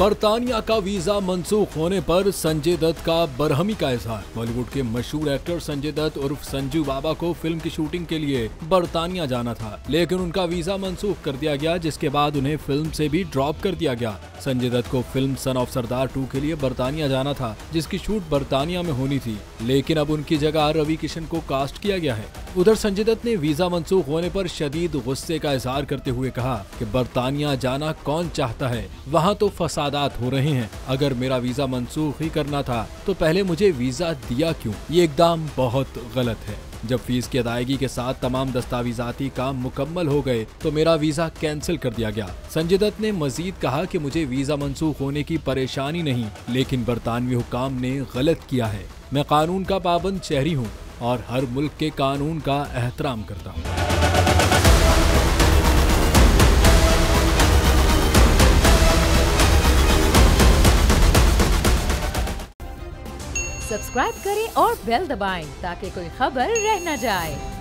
बरतानिया का वीजा मंसूख होने पर संजय दत्त का बरहमी का इजहार। बॉलीवुड के मशहूर एक्टर संजय दत्त उर्फ संजू बाबा को फिल्म की शूटिंग के लिए बरतानिया जाना था, लेकिन उनका वीजा मंसूख कर दिया गया, जिसके बाद उन्हें फिल्म से भी ड्रॉप कर दिया गया। संजय दत्त को फिल्म सन ऑफ सरदार 2 के लिए बरतानिया जाना था, जिसकी शूट बरतानिया में होनी थी, लेकिन अब उनकी जगह रवि किशन को कास्ट किया गया है। उधर संजय दत्त ने वीजा मंसूख होने पर शदीद गुस्से का इजहार करते हुए कहा कि बरतानिया जाना कौन चाहता है, वहाँ तो फसादात हो रहे हैं। अगर मेरा वीजा मंसूख ही करना था तो पहले मुझे वीजा दिया क्यों? ये इकदाम बहुत गलत है। जब फीस की अदायगी के साथ तमाम दस्तावेजाती काम मुकम्मल हो गए तो मेरा वीजा कैंसिल कर दिया गया। संजय दत्त ने मजीद कहा कि मुझे वीजा मंसूख होने की परेशानी नहीं, लेकिन बरतानवी हुकाम ने गलत किया है। मैं कानून का पाबंद शहरी हूँ और हर मुल्क के कानून का एहतराम करता हूँ। सब्सक्राइब करें और बेल दबाएं ताकि कोई खबर रह न जाए।